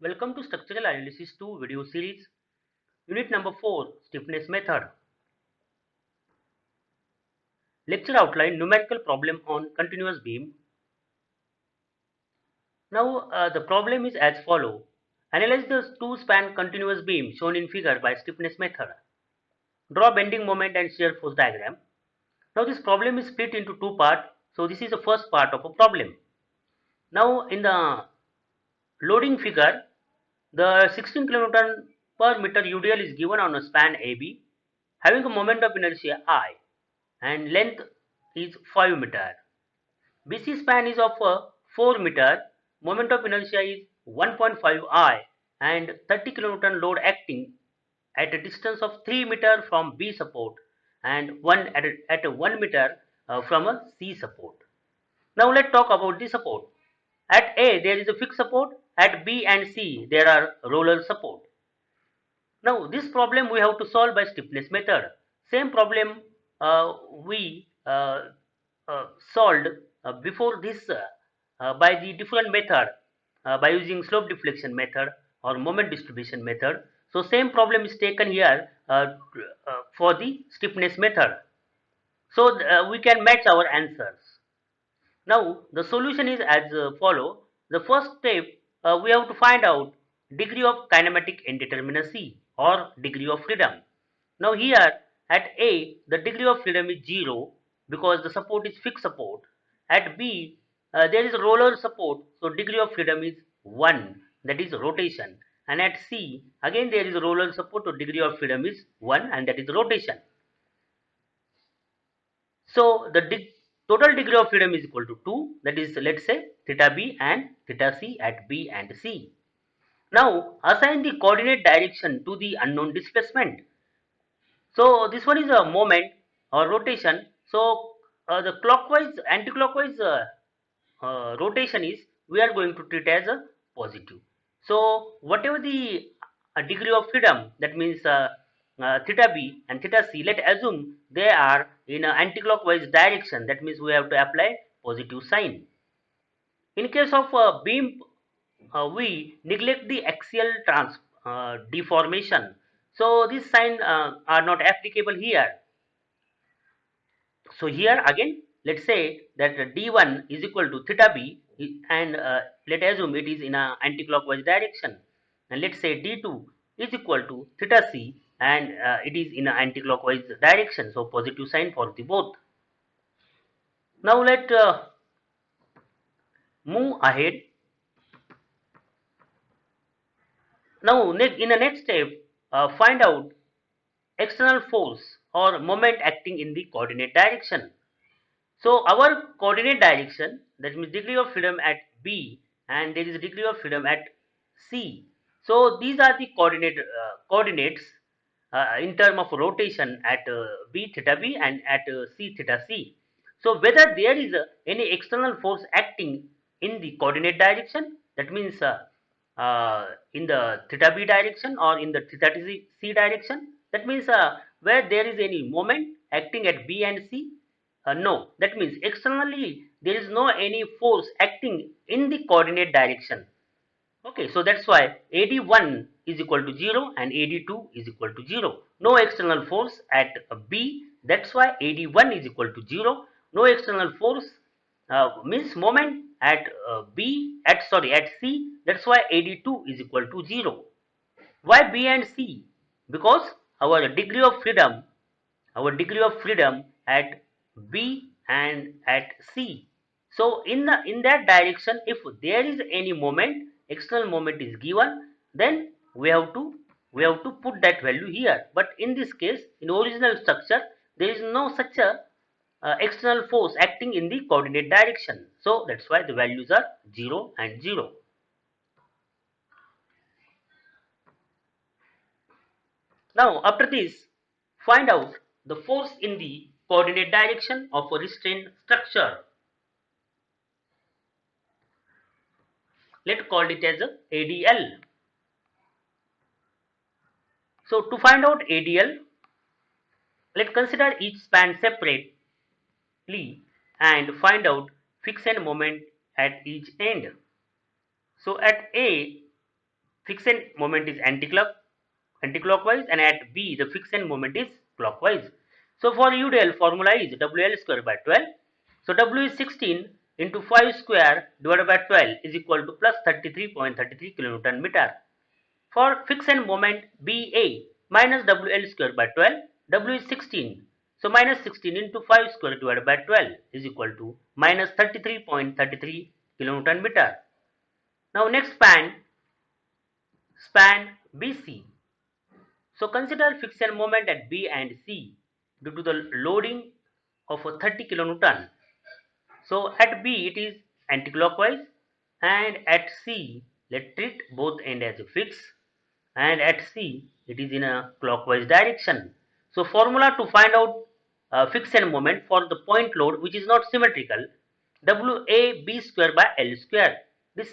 Welcome to Structural Analysis 2 video series, unit number 4, Stiffness Method. Lecture outline: numerical problem on continuous beam. Now the problem is as follow. Analyze the two-span continuous beam shown in figure by stiffness method. Draw bending moment and shear force diagram. Now this problem is split into two parts. So this is the first part of a problem. Now in the loading figure, the 16 kN per meter UDL is given on a span AB having a moment of inertia I and length is 5 meter. BC span is of 4 meter, moment of inertia is 1.5 I and 30 kN load acting at a distance of 3 meter from B support and 1 meter from a C support. Now let's talk about the support. At A there is a fixed support, at B and C there are roller support. Now this problem we have to solve by stiffness method. Same problem we solved before this by the different method by using slope deflection method or moment distribution method. So same problem is taken here for the stiffness method. So we can match our answers. Now the solution is as follow. The first step we have to find out degree of kinematic indeterminacy or degree of freedom. Now here at A the degree of freedom is 0 because the support is fixed support. At B there is roller support, so degree of freedom is 1, that is rotation. And at C again there is roller support, so degree of freedom is 1 and that is rotation. So the total degree of freedom is equal to 2, that is let's say theta B and theta C at B and C. Now assign the coordinate direction to the unknown displacement. So this one is a moment or rotation. So the clockwise, anti-clockwise rotation is we are going to treat as a positive. So whatever the degree of freedom, that means theta B and theta C, let assume they are in an anti-clockwise direction. That means we have to apply positive sign. In case of beam, we neglect the axial deformation. So this sign are not applicable here. So here again, let's say that d1 is equal to theta b and let assume it is in a anti-clockwise direction, and let's say d2 is equal to theta c and it is in an anti-clockwise direction, so positive sign for the both. Now let move ahead. Now in the next step, find out external force or moment acting in the coordinate direction. So our coordinate direction, that means degree of freedom at B and there is a degree of freedom at C. So these are the coordinates in term of rotation at B theta B and at C theta C. So whether there is any external force acting in the coordinate direction, that means in the theta B direction or in the theta C direction, that means where there is any moment acting at B and C, no, that means externally there is no any force acting in the coordinate direction. Okay, so that's why AD1 is equal to 0 and AD2 is equal to 0. No external force at B, that's why AD1 is equal to 0. No external force means moment at at C, that's why AD2 is equal to 0. Why B and C? Because our degree of freedom at B and at C. So in that direction, if there is any moment, external moment is given, then we have to put that value here. But in this case, in original structure, there is no such a external force acting in the coordinate direction. So that's why the values are 0 and 0. Now after this, find out the force in the coordinate direction of a restrained structure. Let's call it as a ADL. So to find out ADL, let's consider each span separately and find out fixed end moment at each end. So at A, fixed moment is anti-clockwise, and at B the fixed moment is clockwise. So for UDL, formula is WL square by 12. So W is 16 into 5 square divided by 12 is equal to plus 33.33 kilonewton meter. For fixed moment BA, minus WL square by 12, W is 16. So minus 16 into 5 square divided by 12 is equal to minus 33.33 kilonewton meter. Now next span BC. So consider fixed moment at B and C due to the loading of a 30 kilonewton. So at B it is anticlockwise, and at C let treat both end as a fix, and at C it is in a clockwise direction. So formula to find out fixed moment for the point load which is not symmetrical, WAB square by L square. This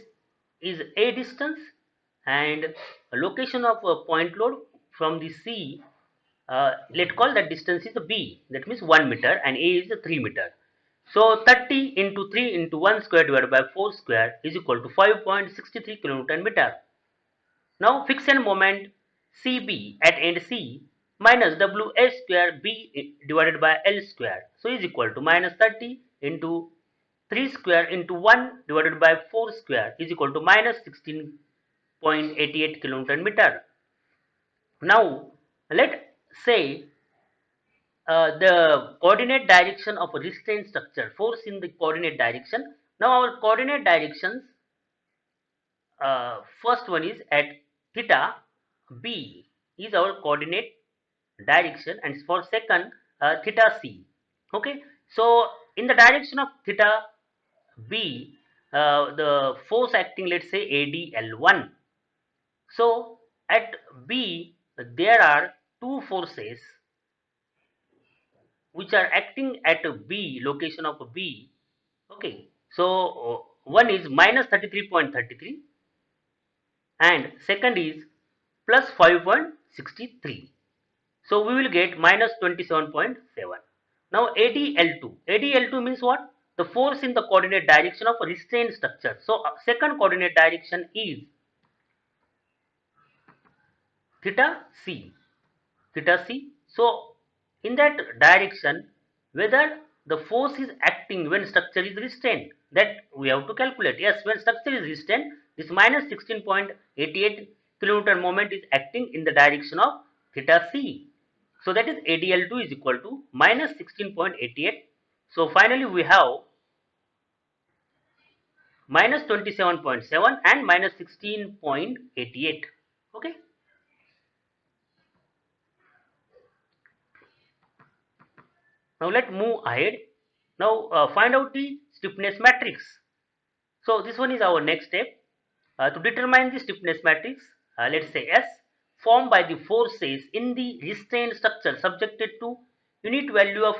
is A distance, and location of a point load from the C, let's call that distance is B, that means 1 meter, and A is 3 meter. So 30 into 3 into 1 square divided by 4 square is equal to 5.63 kilonewton meter. Now fixed moment CB at end C minus WS square B divided by L square, so is equal to minus 30 into 3 square into 1 divided by 4 square is equal to minus 16.88 kilonewton meter. Now let's say the coordinate direction of a restraint structure, force in the coordinate direction. Now our coordinate directions, first one is at theta B is our coordinate direction, and for second theta C. Okay, so in the direction of theta B, the force acting, let's say ADL1. So at B there are two forces which are acting at B, location of B. Okay, so one is minus 33.33 and second is plus 5.63. So we will get minus 27.7. Now ADL2 means what? The force in the coordinate direction of a restrained structure. So second coordinate direction is theta C. Theta C. So in that direction, whether the force is acting when structure is restrained, that we have to calculate. Yes, when structure is restrained, this minus 16.88 kilonewton moment is acting in the direction of theta C. So that is ADL2 is equal to minus 16.88. So finally we have minus 27.7 and minus 16.88. Okay. Now let's move ahead. Now find out the stiffness matrix. So this one is our next step. To determine the stiffness matrix, let's say S, formed by the forces in the restrained structure subjected to unit value of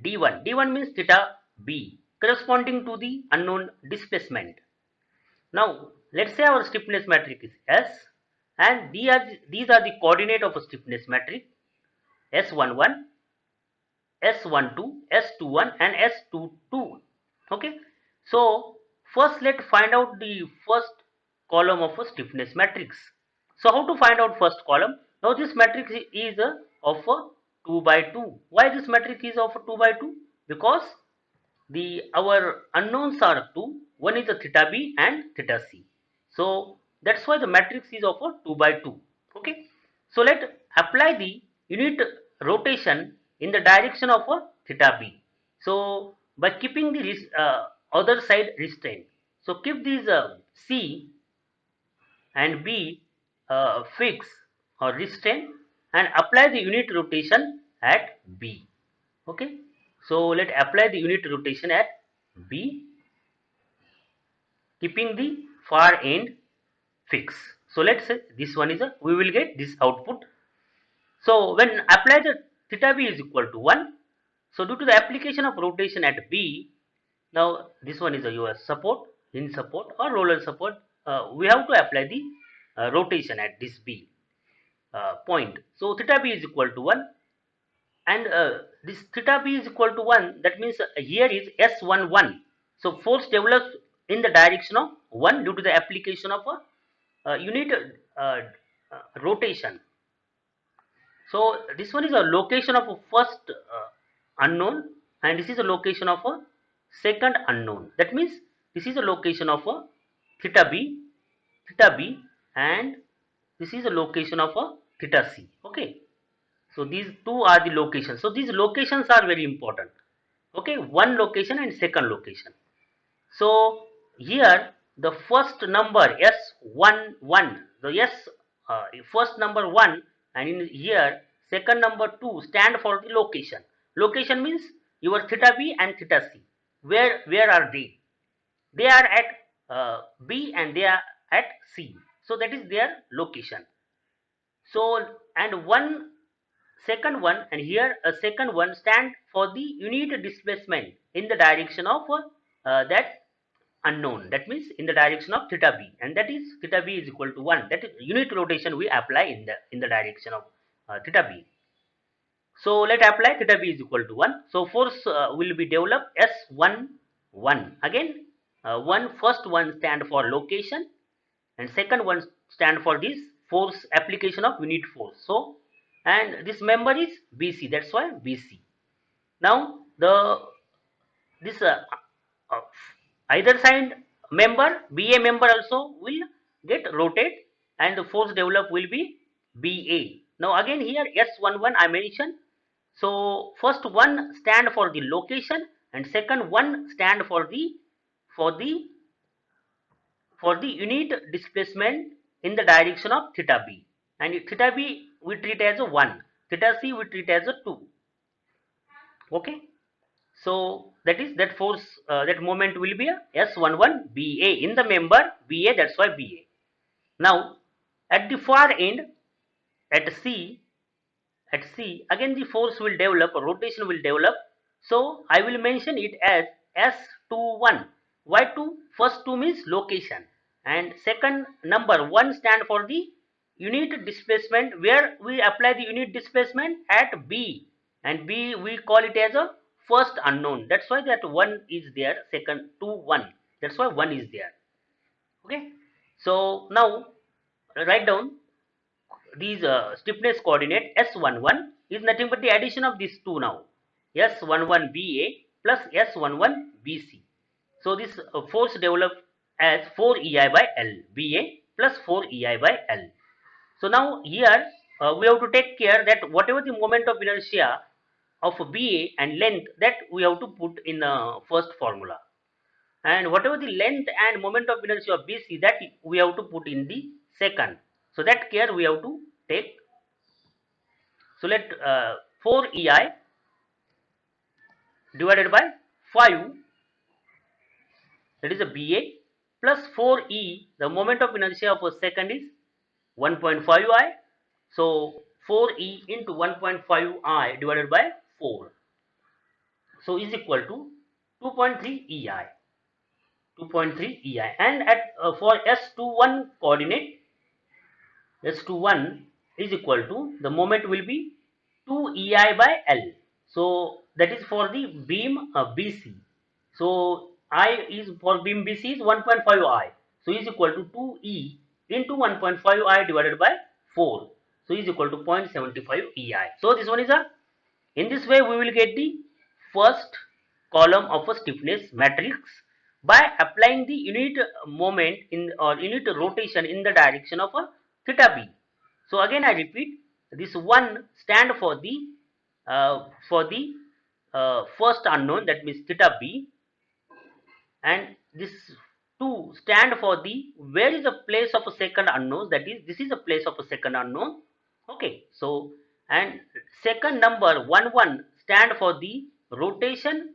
D1. D1 means theta B, corresponding to the unknown displacement. Now let's say our stiffness matrix is S, and these are the coordinate of a stiffness matrix S11, S12, S21 and S22. Okay. So first let's find out the first column of a stiffness matrix. So how to find out first column? Now this matrix is of a 2 by 2. Why this matrix is of a 2 by 2? Because our unknowns are two. One is a theta B and theta C. So that's why the matrix is of a 2 by 2. Okay. So let's apply the unit rotation in the direction of a theta B. So by keeping the other side restrained. So keep these C and B fix or restrain and apply the unit rotation at B. Okay. So let's apply the unit rotation at B, keeping the far end fix. So let's say this one is we will get this output. So when apply the theta B is equal to 1. So due to the application of rotation at B, now this one is a your support, hinge support or roller support. We have to apply the rotation at this B point. So theta B is equal to 1, and this theta B is equal to 1. That means here is S11. So force develops in the direction of 1 due to the application of unit rotation. So this one is a location of a first unknown, and this is a location of a second unknown. That means this is a location of a theta b, and this is a location of a theta c. Okay, so these two are the locations. So these locations are very important. Okay, one location and second location. So here the first number S11, the first number 1, and in here second number 2 stand for the location. Location means your theta b and theta c. Where are they? They are at B and they are at C. So that is their location. So and one second one, and here a second one stand for the unit displacement in the direction of that unknown. That means in the direction of theta b, and that is theta b is equal to 1. That is unit rotation we apply in the direction of theta b. So let apply theta b is equal to 1. So force will be developed S11. Again, first one stand for location, and second one stand for this force application of unit force. So, and this member is BC. That's why BC. Now the this uh, either side member, BA member also will get rotate, and the force developed will be BA. Now again here S11 I mentioned. So first one stand for the location, and second one stand for the for the unit displacement in the direction of theta b, and theta b we treat as a 1, theta c we treat as a 2. Okay, so that is that force, that moment will be a S11 BA in the member BA. That's why BA. Now at the far end, at C, again the force will develop, a rotation will develop. So I will mention it as S21. Why 2? First 2 means location, and second number 1 stand for the unit displacement, where we apply the unit displacement at B, and B we call it as a first unknown. That's why that 1 is there, second 2 1. That's why 1 is there. Okay, so now write down these stiffness coordinate. S11 is nothing but the addition of these two now, S11 BA plus S11 BC. So this force developed as 4 EI by L, BA plus 4 EI by L. So now here we have to take care that whatever the moment of inertia of BA and length, that we have to put in the first formula, and whatever the length and moment of inertia of BC, that we have to put in the second. So that care we have to take. So let 4 EI divided by 5, that is a BA, plus 4E, the moment of inertia of a second is 1.5 I. So 4E into 1.5 I divided by 4. So is equal to 2.3 EI. 2.3 EI. And at for S21 coordinate, S21 is equal to, the moment will be 2 EI by L. So that is for the beam BC. So I is for beam BC is 1.5 I. So is equal to 2E into 1.5 I divided by 4. So is equal to 0.75 EI. So this one is a, in this way we will get the first column of a stiffness matrix by applying the unit moment in, or unit rotation in the direction of a theta b. So again I repeat, this one stand for the first unknown, that means theta b, and this 2 stand for the where is the place of a second unknown, that is this is a place of a second unknown. Okay, so and second number 1 stand for the rotation,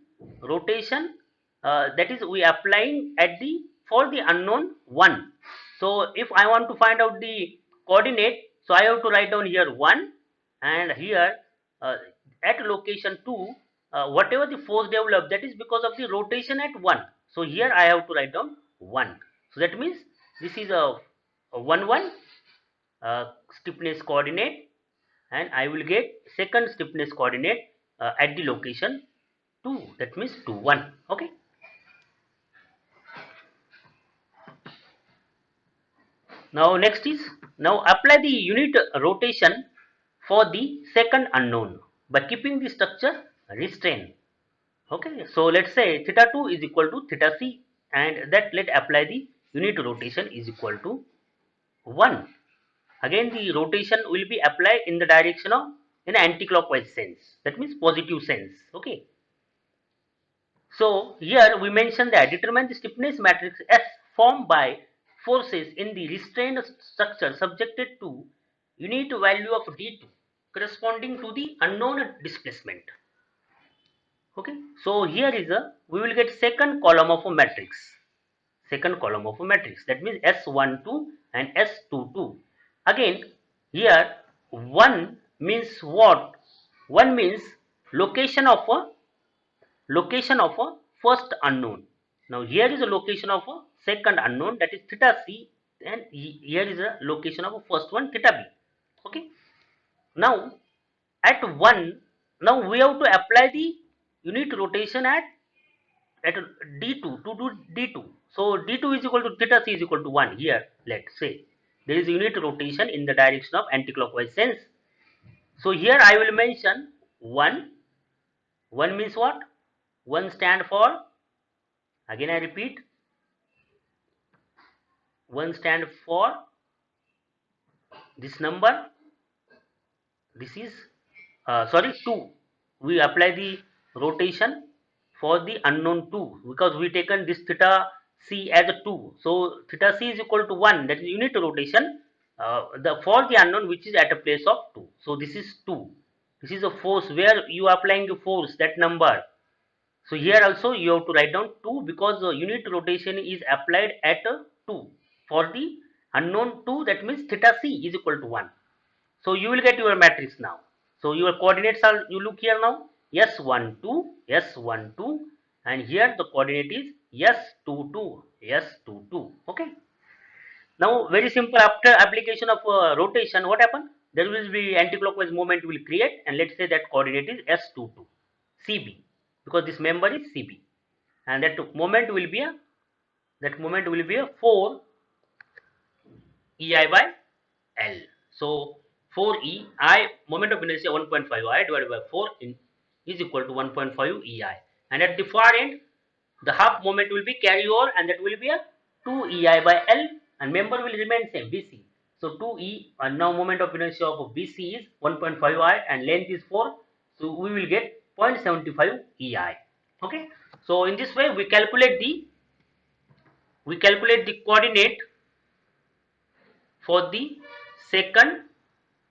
that is we applying at the for the unknown 1. So if I want to find out the coordinate, so I have to write down here 1, and here uh, at location 2, whatever the force developed, that is because of the rotation at 1. So here I have to write down 1. So that means this is a 1 stiffness coordinate, and I will get second stiffness coordinate at the location 2, that means 2 1. Okay. Now next is, now apply the unit rotation for the second unknown by keeping the structure restrained. Okay, so let's say theta 2 is equal to theta c, and that let apply the unit rotation is equal to 1. Again the rotation will be applied in the direction of in anti-clockwise sense, that means positive sense. Okay, so here we mention that determine the stiffness matrix S formed by forces in the restrained structure subjected to unit value of d2 corresponding to the unknown displacement. Okay, so here is a, we will get second column of a matrix, second column of a matrix, that means S12 and S22. Again here 1 means what? 1 means location of a, location of a first unknown. Now here is a location of a second unknown, that is theta c, and here is a location of a first one theta b. Okay, now at 1, now we have to apply the unit rotation at d2 to do d2. So d2 is equal to theta c is equal to 1. Here let's say there is a unit rotation in the direction of anti-clockwise sense. So here I will mention 1. 1 means what? 1 stand for, again I repeat, 1 stand for this number, this is sorry 2. We apply the rotation for the unknown 2 because we taken this theta c as a 2. So theta c is equal to 1, that is unit rotation the for the unknown which is at a place of 2. So this is 2. This is a force where you are applying the force, that number. So here also you have to write down 2 because the unit rotation is applied at 2 for the unknown 2, that means theta c is equal to 1. So you will get your matrix now. So your coordinates are, you look here now, S12, S12, and here the coordinate is S22, S22. Okay. Now very simple, after application of rotation, what happen? There will be anti-clockwise moment will create, and let's say that coordinate is S22, CB, because this member is CB, and that moment will be a, that moment will be a 4 EI by L. So 4 EI, moment of inertia 1.5 I divided by 4 in, is equal to 1.5 EI, and at the far end the half moment will be carry over, and that will be a 2 EI by L, and member will remain same BC. So 2E, and now moment of inertia of BC is 1.5 I and length is 4, so we will get 0.75 EI. Okay, so in this way we calculate the coordinate for the second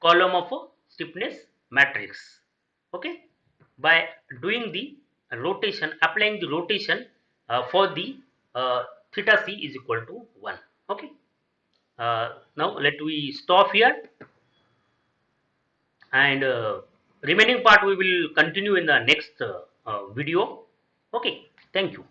column of a stiffness matrix. Okay, by doing the rotation, applying the rotation for the theta c is equal to 1. Okay, now let we stop here, and remaining part we will continue in the next video. Okay, thank you.